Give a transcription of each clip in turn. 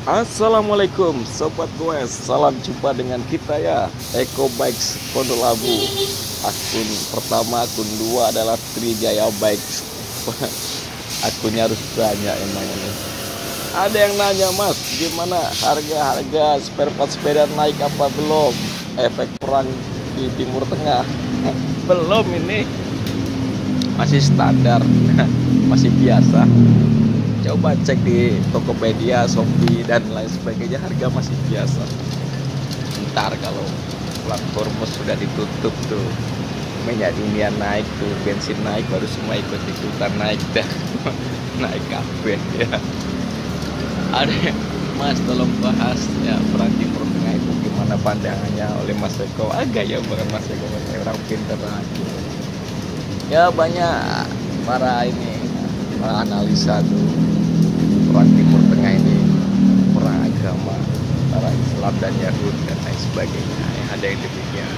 Assalamualaikum sobat gue, salam jumpa dengan kita ya, Eko Bikes Pondok Labu. Akun pertama, akun dua adalah Trijaya Bikes. Akunnya harus banyak emang ini. Ada yang nanya, Mas, gimana harga spare part sepeda naik apa belum? Efek perang di Timur Tengah. Belum, ini masih standar. Masih biasa. Coba cek di Tokopedia, Shopee, dan lain sebagainya, harga masih biasa. Ntar kalau platform sudah ditutup tuh, minyak dunia naik tuh, bensin naik, baru semua ikut-ikutan naik dah. Naik kabeh ya. Ada, Mas, tolong bahas ya perang Timur Tengah itu gimana pandangannya oleh Mas Eko. Gaya banget Mas Eko, orang pintar aja. Ya banyak para analisa tuh, perang Timur Tengah ini perang agama antara Islam dan Yahudi dan lain sebagainya. Ada yang demikian.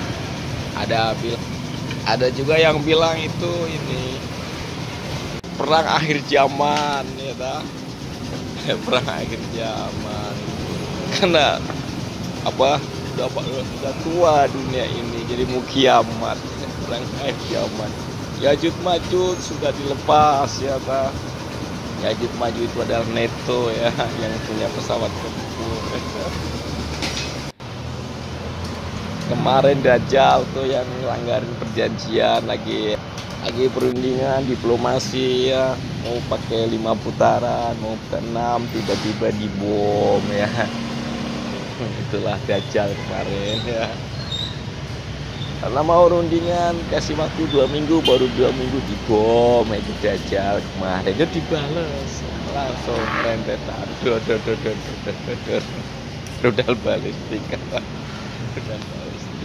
Ada juga yang bilang itu ini perang akhir zaman ya ta? Perang akhir zaman. Karena udah tua dunia ini, jadi mau kiamat. Perang akhir zaman. Yajud Majud sudah dilepas ya ta? Yajud Majud itu adalah NATO ya, yang punya pesawat tempur. Kemarin Dajjal tuh yang langgarin perjanjian, lagi perundingan diplomasi ya, mau pakai 5 putaran, mau ke 6, tiba-tiba dibom ya. Itulah Dajjal kemarin ya. Karena mau rundingan kasih waktu 2 minggu, baru 2 minggu dibom. Itu Dajjal kemarin itu dibales langsung rentetan rudal balistik. Rudal balistik.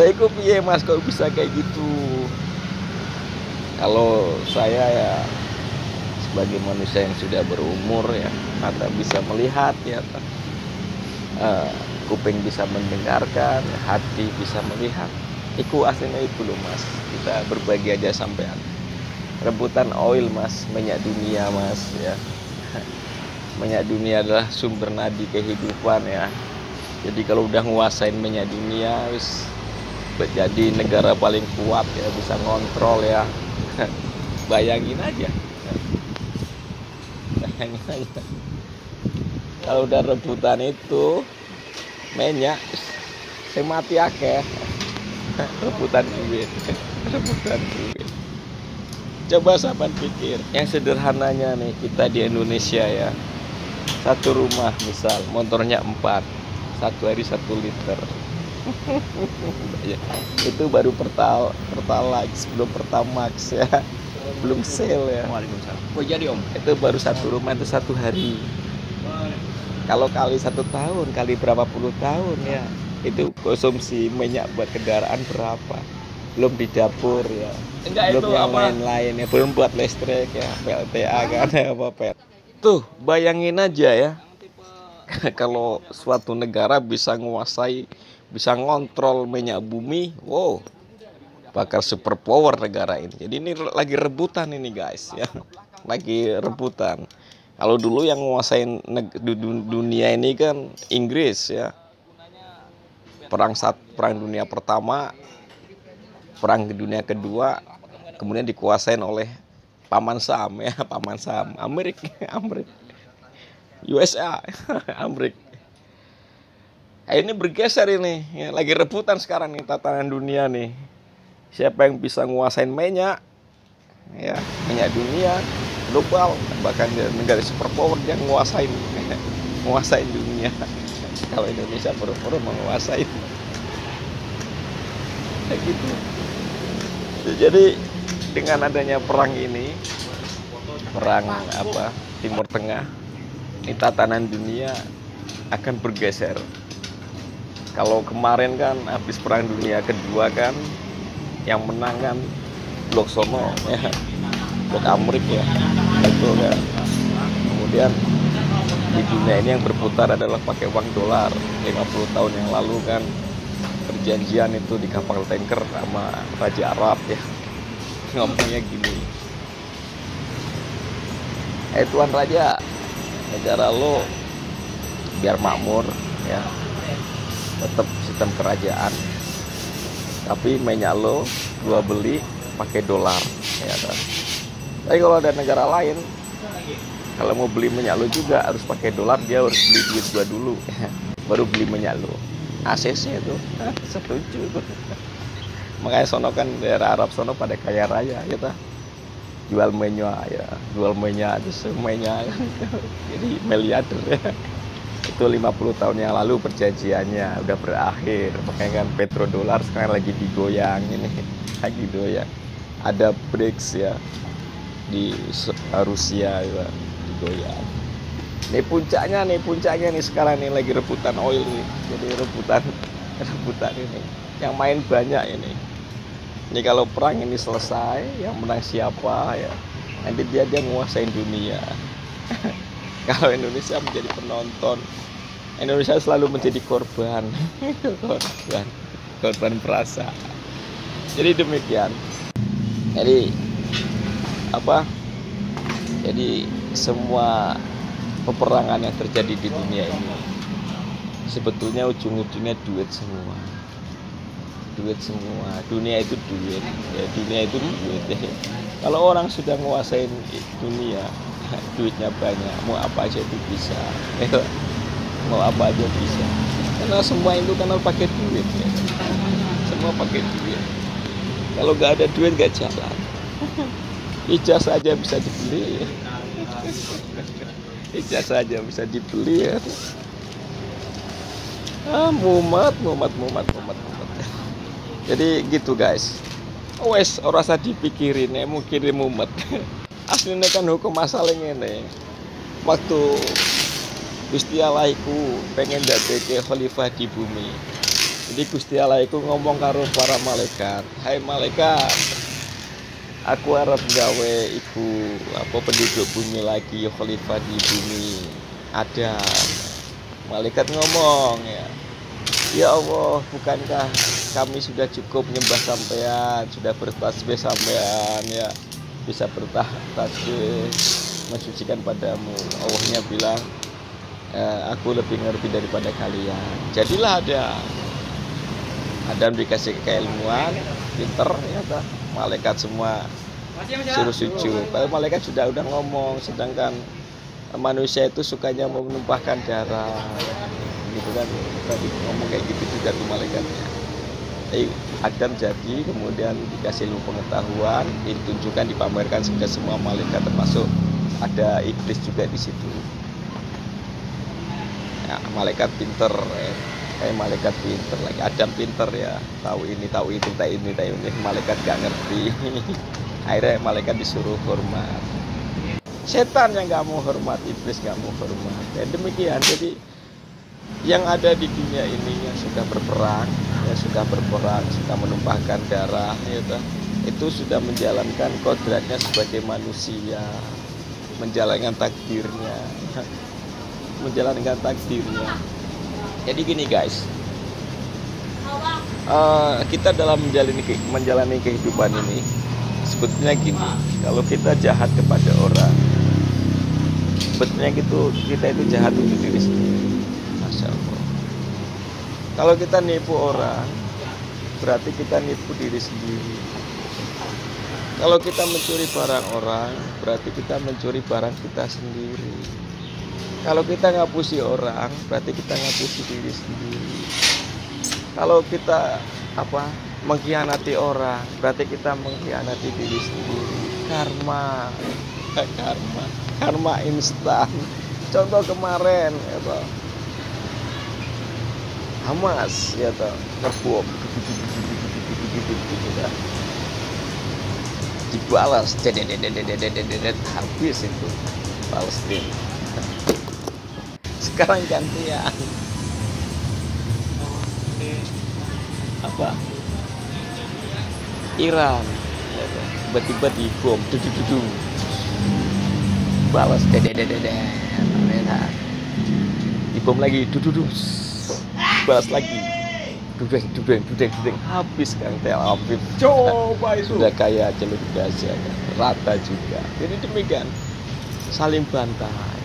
Nah itu piye Mas, kok bisa kayak gitu? Kalau saya ya sebagai manusia yang sudah berumur ya, mata bisa melihat ya, kuping bisa mendengarkan, hati bisa melihat. Iku aslinya itu loh Mas, kita berbagi aja sampean. Rebutan oil Mas, minyak dunia Mas ya. Minyak dunia adalah sumber nadi kehidupan ya. Jadi kalau udah nguasain minyak dunia, wis jadi negara paling kuat ya, bisa ngontrol ya. Bayangin aja. Bayangin aja. Kalau udah rebutan itu minyak, saya mati akeh. Rebutan duit. Coba sahabat pikir, yang sederhananya nih, kita di Indonesia ya, satu rumah misal motornya 4, satu hari 1 liter. Itu baru pertalax, belum pertamax ya, belum sale ya. Oh jadi Om, itu baru satu rumah itu 1 hari. Kalau kali 1 tahun, kali berapa puluh tahun ya, itu konsumsi minyak buat kendaraan berapa? Belum di dapur ya, belum yang lain-lain ya, belum buat listrik ya, PLTA kan apa. Tuh bayangin aja ya, kalau suatu negara bisa menguasai, bisa ngontrol minyak bumi, wow, bakal super power negara ini. Jadi ini lagi rebutan ini guys ya, lagi rebutan. Kalau dulu yang menguasai dunia ini kan Inggris ya. Perang dunia pertama, perang dunia kedua, kemudian dikuasain oleh paman Sam ya, paman Sam Amerika, USA, Amerika. Ini bergeser ini, ya, lagi rebutan sekarang nih tatanan dunia nih. Siapa yang bisa nguasain minyak, ya, minyak dunia global, bahkan negara superpower yang nguasain dunia. Kalau Indonesia baru menguasai, kayak gitu. Jadi dengan adanya perang ini, perang Timur Tengah, ini tatanan dunia akan bergeser. Kalau kemarin kan habis perang dunia kedua kan, yang menang kan blok sono ya, blok Amerika ya, itu kan. Kemudian di dunia ini yang berputar adalah pakai uang dolar. 50 tahun yang lalu kan perjanjian itu di kapal tanker sama Raja Arab ya, ngomongnya gini, Tuan Raja, negara lo biar makmur ya, tetap sistem kerajaan. Tapi minyak lo gua beli pakai dolar ya kan. Tapi kalau ada negara lain, kalau mau beli minyak lo juga harus pakai dolar, dia harus beli duit gua dulu ya, baru beli minyak lo. ACC itu setuju tuh. Makanya sono kan daerah Arab sono pada kaya raya ya ta. Jual minyak ya, jual minyak terus minyak jadi miliarder ya. Itu 50 tahun yang lalu perjanjiannya udah berakhir. Makanya kan petrodolar sekarang lagi digoyang ini, lagi goyang. Ada BRICS ya di Rusia ya, digoyang. Ini puncaknya nih sekarang nih lagi rebutan oil nih. Jadi rebutan ini. Yang main banyak ini. Ini kalau perang ini selesai, yang menang siapa ya? Nanti dia menguasai dunia. Kalau Indonesia menjadi penonton, Indonesia selalu menjadi korban, korban perasa. Jadi demikian. Jadi apa? Jadi semua peperangan yang terjadi di dunia ini sebetulnya ujung-ujungnya duit semua. Dunia itu duit ya, dunia itu duit ya. Kalau orang sudah menguasai dunia, duitnya banyak, mau apa aja itu bisa ya. Mau apa aja bisa, karena semua itu kan harus pakai duit ya. Semua pakai duit. Kalau nggak ada duit nggak jalan. Ijazah aja bisa dibeli ya. Ijazah aja bisa dibeli ya. Mumet. Jadi gitu guys. Wes ora usah dipikirin ya, mungkin mumet. Aslinya kan hukum asalnya ini. Waktu Gusti Allah iku pengen dadeke khalifah di bumi. Jadi Gusti Allah iku ngomong karo para malaikat, "Hai malaikat, aku arep gawe iku penduduk bumi lagi khalifah di bumi." Ada malaikat ngomong ya, "Ya Allah, bukankah kami sudah cukup menyembah sampean, sudah bertasbih sampean ya, bisa bertasbih mensucikan padamu." Allahnya bilang, "Aku lebih ngerti daripada kalian." Jadilah Adam dikasih keilmuan, pinter ya ta. Malaikat semua suruh sujud. Padahal malaikat sudah ngomong, sedangkan manusia itu sukanya menumpahkan darah. Gitu kan, tadi ngomong kayak gitu juga tuh malaikatnya. Adam jadi, kemudian dikasih ilmu pengetahuan, ditunjukkan, dipamerkan ke semua malaikat, termasuk ada iblis juga di situ. Ya, malaikat pinter, malaikat pinter lagi. Adam pinter ya, tahu ini, tahu itu, tahu ini. Malaikat gak ngerti. Akhirnya malaikat disuruh hormat. Setan yang gak mau hormat, iblis gak mau hormat. Ya, demikian. Jadi yang ada di dunia ini yang sudah berperang, sudah menumpahkan darah, itu sudah menjalankan kodratnya sebagai manusia, menjalankan takdirnya. Jadi gini guys, kita dalam menjalani kehidupan ini sebetulnya gini, kalau kita jahat kepada orang, sebetulnya kita itu jahat untuk diri sendiri. Masya Allah. Kalau kita nipu orang, berarti kita nipu diri sendiri. Kalau kita mencuri barang orang, berarti kita mencuri barang kita sendiri. Kalau kita ngapusi orang, berarti kita ngapusi diri sendiri. Kalau kita mengkhianati orang, berarti kita mengkhianati diri sendiri. Karma instan. Contoh kemarin Hamas ngebom, dibalas, habis itu Palestina. Sekarang gantian Iran, tiba-tiba dibom, balas, dibom lagi, balas lagi, dudeng, habis kan Tel Aviv. Coba itu sudah kayak jalur Gaza kan, rata juga. Jadi demikian, saling bantai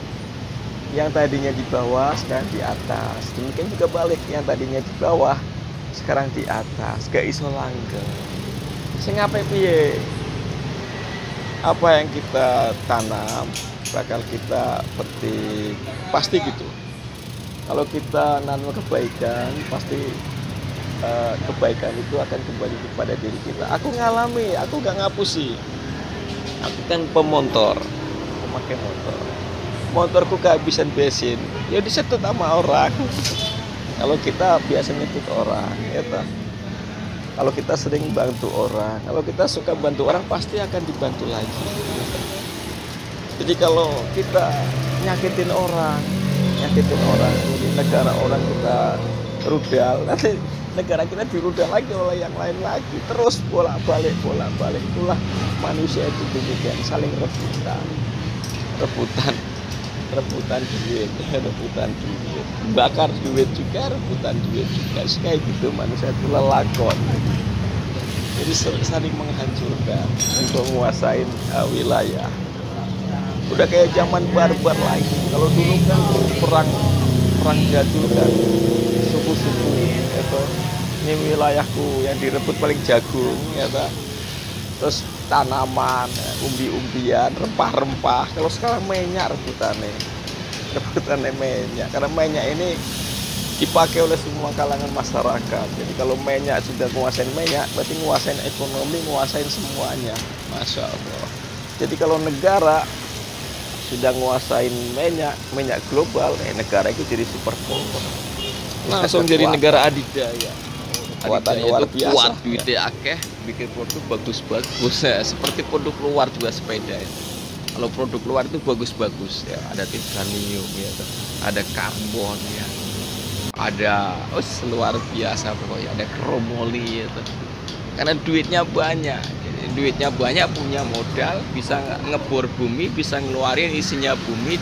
yang tadinya di bawah sekarang di atas. Demikian juga balik, yang tadinya di bawah sekarang di atas, gak iso langgeng. Sing ape piye? Apa yang kita tanam bakal kita petik, pasti gitu. Kalau kita nanam kebaikan, pasti kebaikan itu akan kembali kepada diri kita. Aku ngalami, aku gak ngapusi. Aku kan pemotor, pemakai motor. Motorku kehabisan bensin, ya disetut sama orang. Kalau kita biasa nyetut orang, ya tak. Kalau kita sering bantu orang, kalau kita suka bantu orang, pasti akan dibantu lagi. Jadi kalau kita nyakitin orang di negara orang kita rudal, nanti negara kita dirudal lagi oleh yang lain lagi, terus bolak-balik. Itulah manusia itu demikian, saling rebutan duit, bakar duit juga, rebutan duit juga. Kayak gitu manusia itu lelakon. Jadi saling menghancurkan untuk menguasai wilayah. Udah kayak zaman barbar lagi. Kalau dulu kan perang jadul kan, suku-suku itu, ini wilayahku yang direbut paling jagung, ya tak? Terus tanaman, umbi-umbian, rempah-rempah. Kalau sekarang minyak rebutannya minyak, karena minyak ini dipakai oleh semua kalangan masyarakat. Jadi kalau minyak sudah menguasain minyak, berarti menguasain ekonomi, menguasain semuanya. Masya Allah. Jadi kalau negara sudah menguasain minyak global, negara itu jadi superpower. Langsung jadi negara adidaya. Kekuatan luar biasa. Kuat, duitnya akeh, bikin produk bagus-bagus. Seperti produk luar juga sepeda itu. Kalau produk luar itu bagus-bagus ya, ada titanium ya, ada karbon ya, ada luar biasa pokoknya, ada kromoli ya. Karena duitnya banyak. Duitnya banyak, punya modal, bisa ngebor bumi, bisa ngeluarin isinya bumi,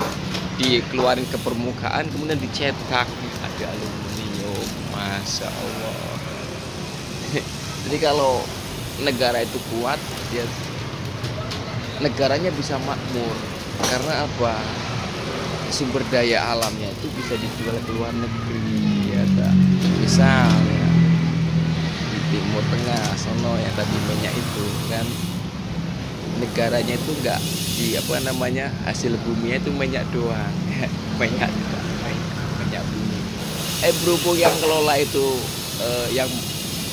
dikeluarin ke permukaan, kemudian dicetak, ada aluminium. Masya Allah. Jadi kalau negara itu kuat, ya negaranya bisa makmur. Karena apa? Sumber daya alamnya itu bisa dijual ke luar negeri, ya tak? Misal ya, di Timur Tengah sono yang tadi minyak itu kan, negaranya itu enggak di hasil buminya itu minyak doang. minyak bumi. Berhubung yang kelola itu yang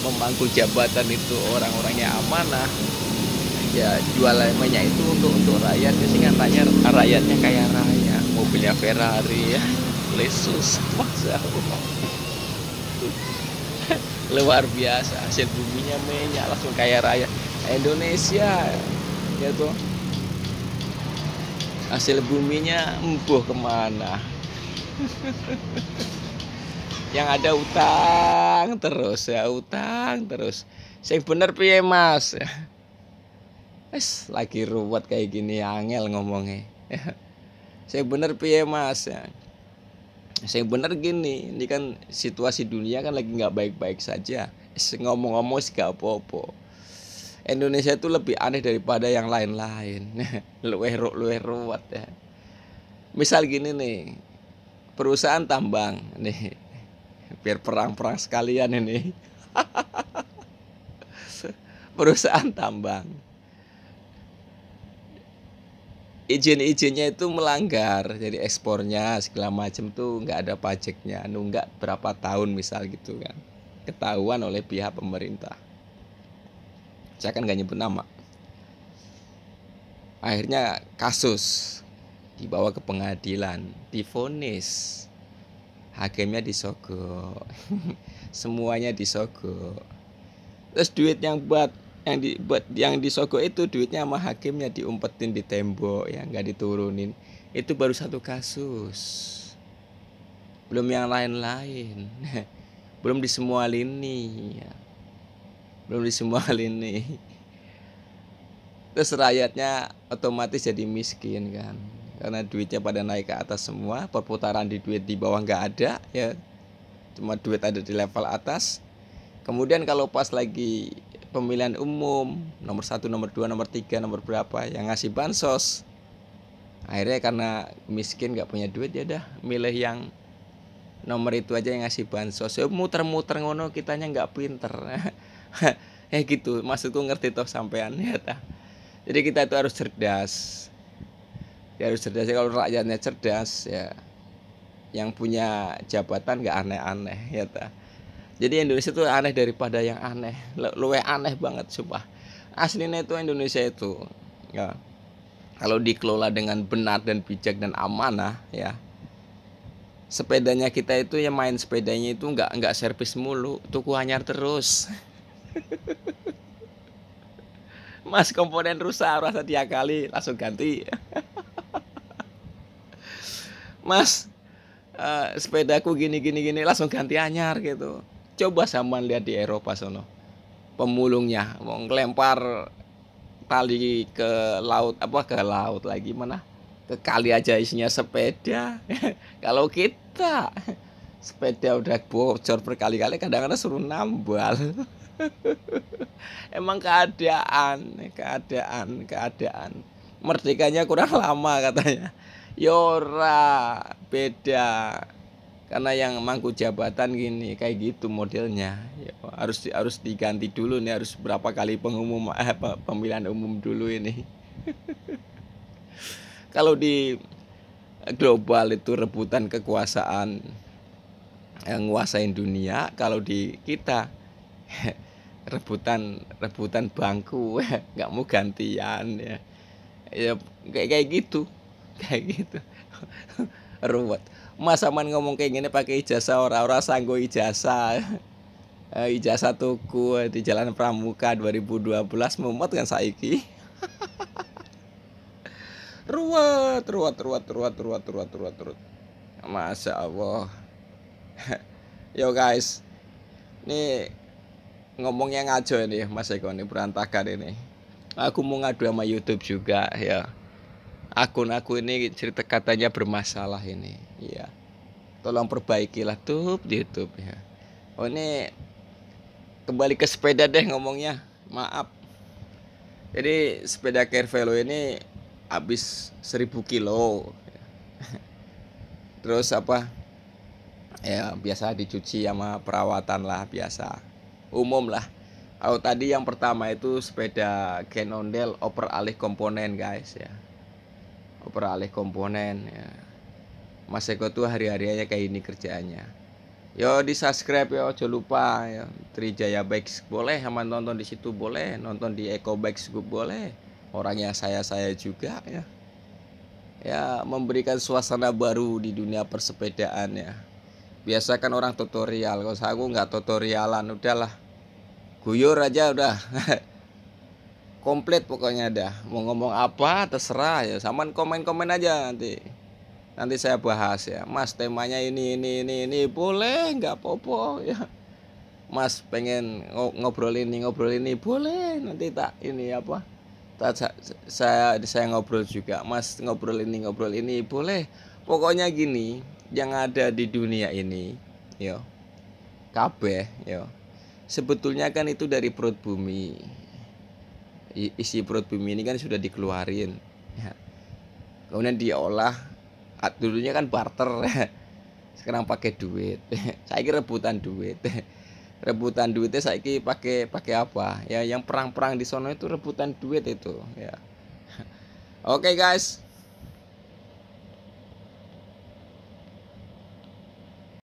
memangku jabatan itu orang-orangnya amanah, ya jual minyak itu untuk rakyat. Sehingga rakyatnya kaya raya, mobilnya Ferrari ya, Lexus, Masya Allah. Luar biasa, hasil buminya minyak, langsung kaya raya. Indonesia gitu, hasil buminya embuh kemana. Yang ada utang terus. Sing bener piye Mas? Lagi ruwet kayak gini angel ngomongnya. Sing bener piye Mas? Sing bener gini, ini kan situasi dunia kan lagi nggak baik-baik saja. Ngomong-ngomong gak apa-apa. Indonesia itu lebih aneh daripada yang lain-lain. Luweh ruwet ya. Misal gini nih, perusahaan tambang nih, biar perang sekalian ini. Perusahaan tambang, izin-izinnya itu melanggar, jadi ekspornya segala macam tuh nggak ada pajaknya, nunggak berapa tahun misal gitu kan, ketahuan oleh pihak pemerintah. Saya kan nggak nyebut nama. Akhirnya kasus dibawa ke pengadilan, divonis, hakimnya disogok, semuanya disogok. Terus duit yang disogok itu duitnya sama hakimnya diumpetin di tembok, ya nggak diturunin. Itu baru satu kasus, belum yang lain-lain. Belum di semua lini ya. Terus rakyatnya otomatis jadi miskin kan, karena duitnya pada naik ke atas semua, perputaran di duit di bawah nggak ada ya, cuma duit ada di level atas. Kemudian kalau pas lagi pemilihan umum nomor 1, nomor 2, nomor 3, nomor berapa yang ngasih bansos, Akhirnya karena miskin nggak punya duit, ya dah milih yang nomor itu aja yang ngasih bansos. Ya muter-muter ngono, kitanya nggak pinter. Gitu maksudku, ngerti toh sampean ya ta. Jadi kita itu harus cerdas. Ya harus cerdas ya, kalau rakyatnya cerdas ya, yang punya jabatan nggak aneh-aneh ya ta. Jadi Indonesia itu aneh daripada yang aneh, luwe aneh banget sumpah. Aslinya itu Indonesia itu ya, kalau dikelola dengan benar dan bijak dan amanah ya, sepedanya kita itu yang main sepedanya itu nggak servis mulu, tuku anyar terus. Mas, komponen rusak rasa 3 kali langsung ganti. Mas, sepedaku gini langsung ganti anyar gitu. Coba sama lihat di Eropa sono, pemulungnya mau ngelempar tali ke laut, ke laut lagi mana, ke kali aja isinya sepeda. Kalau kita sepeda udah bocor berkali-kali, kadang-kadang suruh nambal. Emang keadaan merdekanya kurang lama katanya. Yora beda, karena yang mangku jabatan gini kayak gitu modelnya ya, harus diganti dulu nih, harus berapa kali pemilihan umum dulu ini. Kalau di global itu rebutan kekuasaan yang nguasain dunia, kalau di kita rebutan bangku, nggak mau gantian ya. Ya kayak gitu ruwet. Mas aman ngomong kayak gini pakai ijazah, orang sanggo ijazah. Ijazah tuku di Jalan Pramuka 2012 mumet kan saiki. ruwet. Masya Allah. Yo guys, ini ngomongnya ngaco ini Mas Eko, ini berantakan ini. Aku mau ngadu sama YouTube juga ya. Akun aku ini cerita katanya bermasalah ini ya. Tolong perbaikilah tuh di YouTube ya. Oh, ini kembali ke sepeda deh ngomongnya. Maaf. Jadi sepeda Caravelle ini habis 1000 kilo. Terus ya biasa dicuci sama perawatan lah, biasa umum lah. Kalau tadi yang pertama itu sepeda Cannondale oper alih komponen guys ya. Oper alih komponen ya. Mas Eko tuh hari-harinya kayak ini kerjaannya. Yo di subscribe ya, jangan lupa ya. Trijaya Bikes boleh, sama nonton di situ boleh, nonton di Eko Bikes boleh. Orangnya saya juga ya. Ya memberikan suasana baru di dunia persepedaan ya. Biasa kan orang tutorial, kalau aku nggak tutorialan, udahlah guyur aja udah. Komplit pokoknya dah. Mau ngomong apa terserah ya, saman komen aja nanti saya bahas ya. Mas temanya ini boleh, nggak apa-apa ya. Mas pengen ngobrol ini boleh, nanti tak ini saya ngobrol juga. Mas ngobrol ini boleh. Pokoknya gini, yang ada di dunia ini yo kabeh yo, sebetulnya kan itu dari perut bumi. Isi perut bumi ini kan sudah dikeluarin ya. Kemudian diolah, dulunya kan barter. Sekarang pakai duit. Saya kira rebutan duitnya saya pakai apa ya, yang perang di sono itu rebutan duit itu ya. Oke guys,